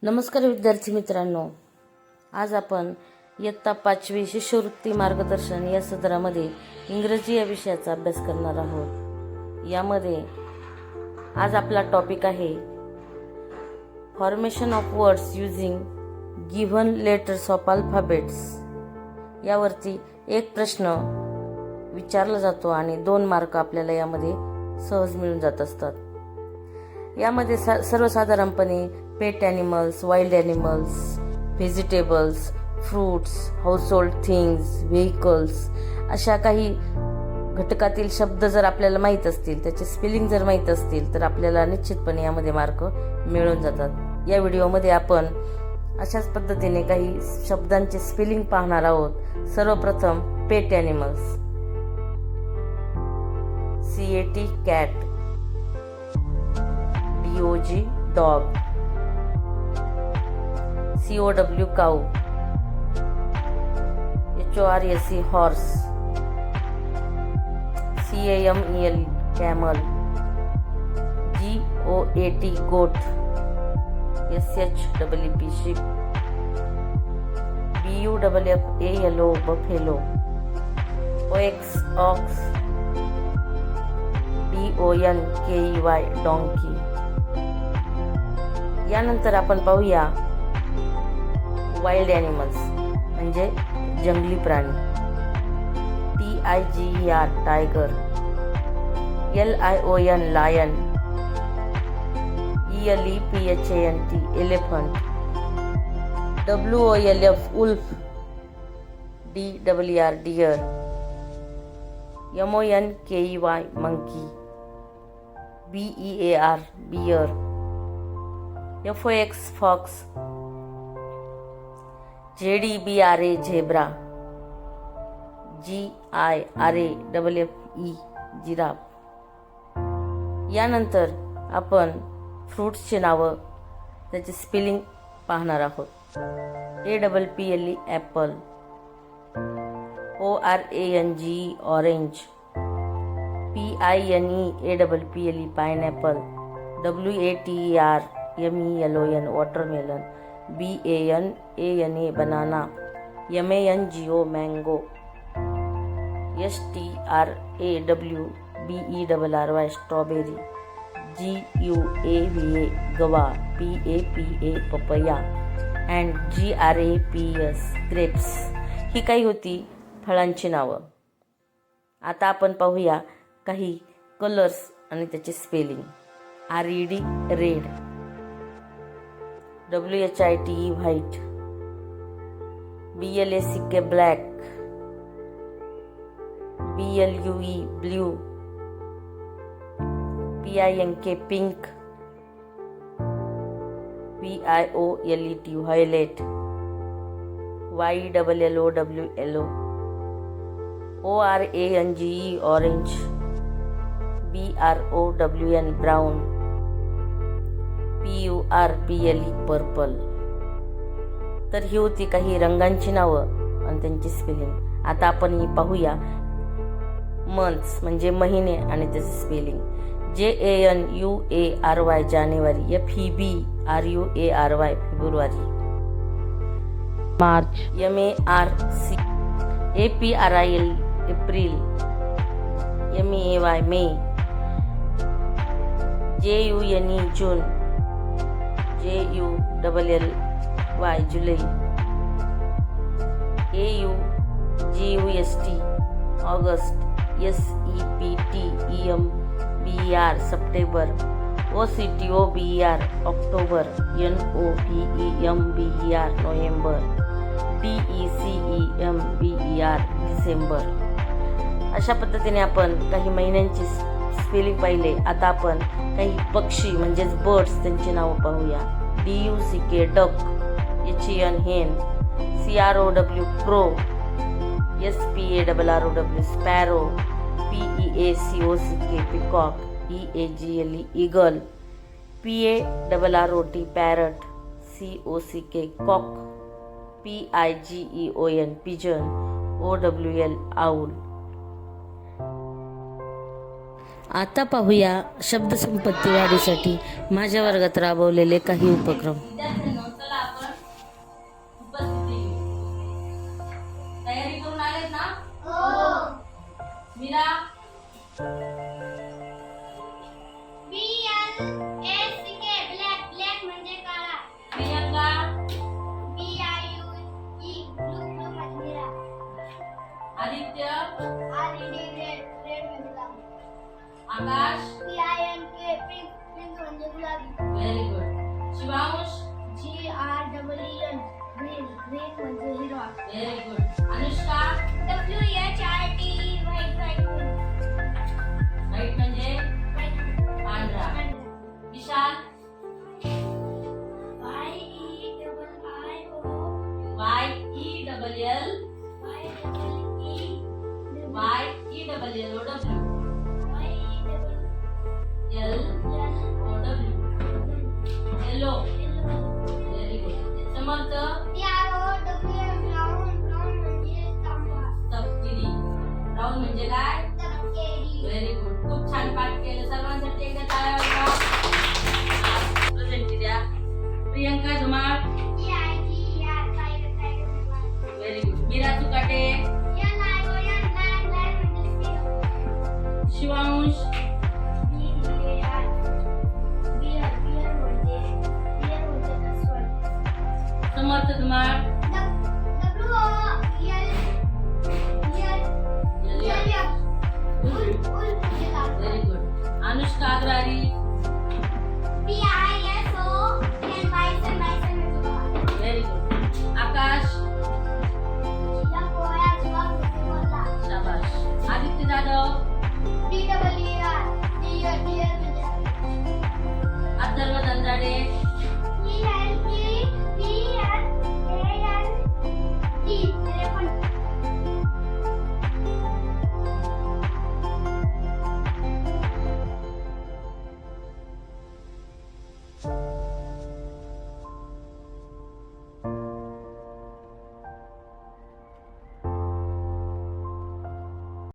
नमस्कार विद्यार्थी मित्रांनो, आज आपण इयत्ता 5वी शिष्यवृत्ती मार्गदर्शन या सदरामध्ये इंग्रजी या विषयाचा अभ्यास करणार आहोत। यामध्ये आज आपला टॉपिक आहे formation of words using given letters of alphabets. यावरती एक प्रश्न विचारला जातो आणि 2 मार्क आपल्याला यामध्ये सहज मिळून जात असतात। यामध्ये सर्वसाधारणपणे pet animals, wild animals, vegetables, fruits, household things, vehicles अशा काही घटकातील शब्द जर आपल्याला माहीत असतील, त्याचे स्पेलिंग जर माहीत असतील तर आपल्याला निश्चितपणे यामध्ये मार्क मिळून जातात। या व्हिडिओमध्ये आपण अशाच पद्धतीने काही शब्दांचे स्पेलिंग पाहणार आहोत। सर्वप्रथम pet animals, CAT cat, DOG dog, COW cow, HORSE horse, CAMEL camel, GOAT goat, SHEEP sheep, BUFFALO buffalo, OX ox, DONKEY donkey. यानंतर आपण पाहूया वाईल्ड ॲनिमल्स म्हणजे जंगली प्राणी, TIGER tiger, LION lion, ELEPHANT elephant, WOLF wolf, DER deer, MONKEY monkey, BEAR bear, FOX fox, JDBRA zebra, GIRAFFE giraffe. यानंतर आपण फ्रूट्सची नावं, त्याचे स्पेलिंग पाहणार आहोत। APPLE apple, ORANGE orange, PINEAPPLE pineapple, WATERMELON watermelon, BANANA banana, MANGO mango, STRAWBERRY strawberry, GUAVA guava, PAPA papaya and GRAPS grapes. ही काही होती फळांची नावं। आता आपण पाहूया काही कलर्स आणि त्याचे spelling. RED red, WHITE white, BLACK black, BLUE blue, PINK pink, VIOLET violet, YLLOW yellow, ORANGE orange, BROWN brown, PURPLE purple. तर ही होती काही रंगांची नावं आणि त्यांची स्पेलिंग। आता आपण ही पाहूया मंथ्स म्हणजे महिने आणि त्याचे स्पेलिंग। JANUARY जानेवारी, FEBRUARY February, March, MARC, APRIL April, MEAY मे, JUNE जून, JULLY जुलै, AUGUST August, SEPTEMBER September, OCTOBER October, NOVEMBER November, DECEMBER December. अशा पद्धतीने आपण काही महिन्यांची स्पेलिंग पाहिले। आता आपण काही पक्षी म्हणजेच बर्ड्स त्यांची नावं पाहूया। DUCK duck, HEN hen, CROW crow, SPARROW sparrow, PEACOCK peacock, EAGLE eagle, PARROT parrot, COCK cock, PIGEON pigeon, OWL owl. आता पाहूया शब्दसंपत्ती वाढीसाठी माझ्या वर्गात राबवलेले काही उपक्रम। आकाश PINK पिंक पिंक म्हणजे गुलाबी. Very good. Shivansh GREEN green green म्हणजे हिरवा. Very good. Anushka WHIT white white white म्हणजे पांढरा. Vishal yellow. Very good. Samarth तपकिरी. राहुल म्हणजे काय? Very good. खूप छान पाठ केलं. सर्वांसाठी एकदा टाळ्या वाजवा. प्रेझेंटी द्या. प्रियंका धुमाळ. Very good. मीरा चुकाटे. शिवांश समर्थ धुमाळ.